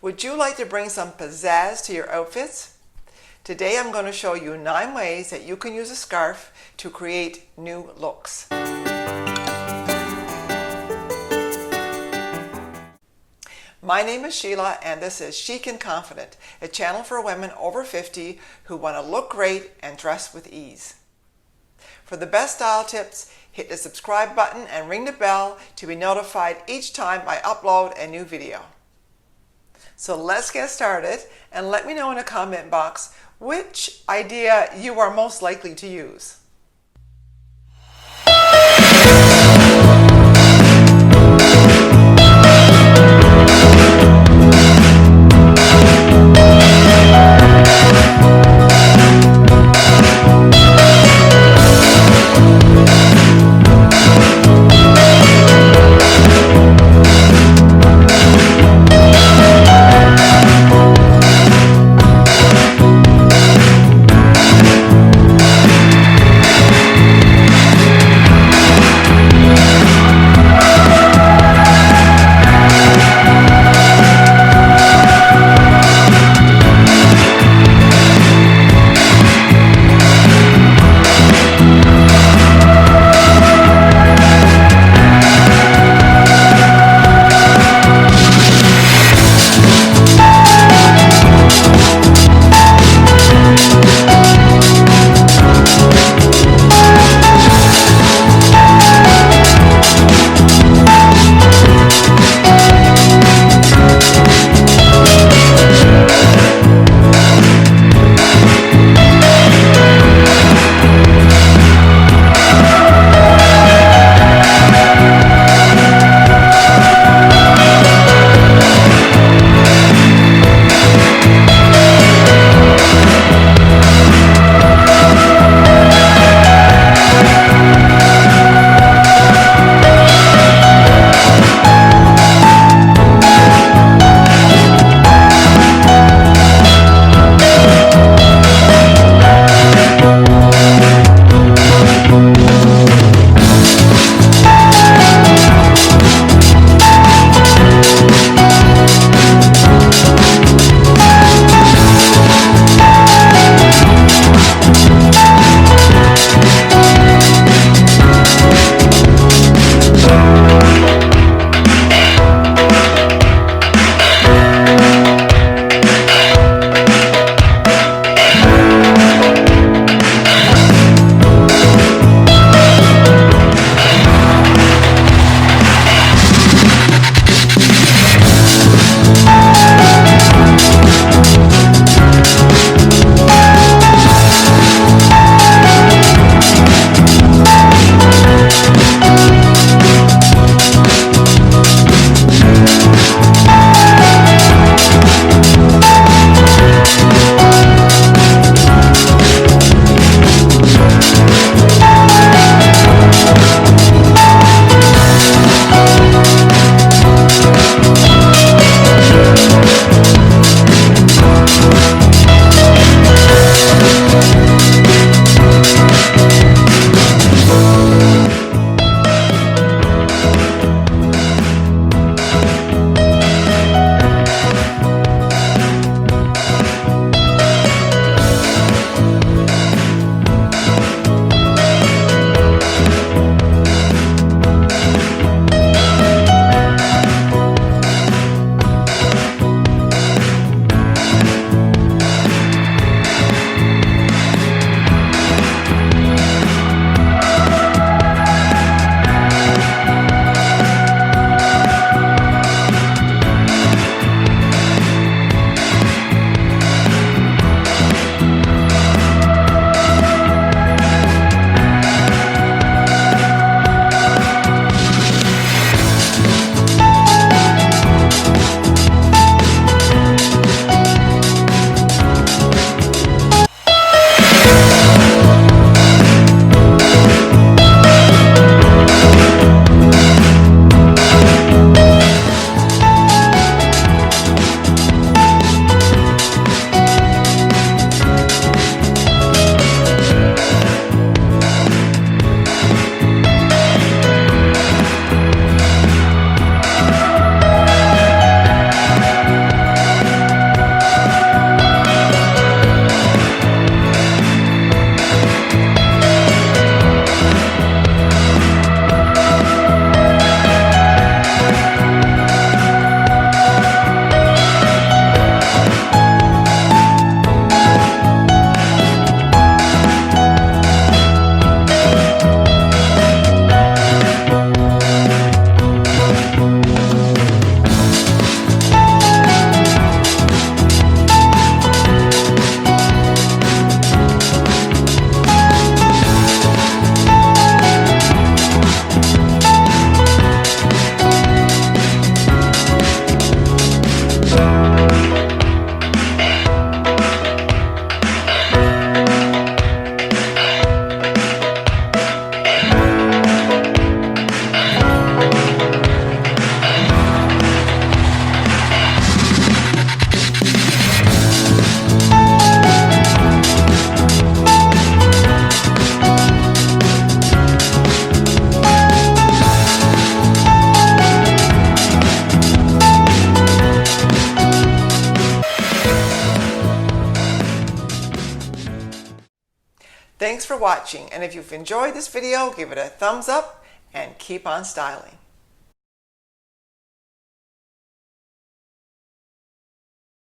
Would you like to bring some pizzazz to your outfits? Today I'm going to show you 9 ways that you can use a scarf to create new looks. My name is Sheila and this is Chic and Confident, a channel for women over 50 who want to look great and dress with ease. For the best style tips, hit the subscribe button and ring the bell to be notified each time I upload a new video. So let's get started and let me know in the comment box which idea you are most likely to use. Thanks for watching, and if you've enjoyed this video, give it a thumbs up and keep on styling.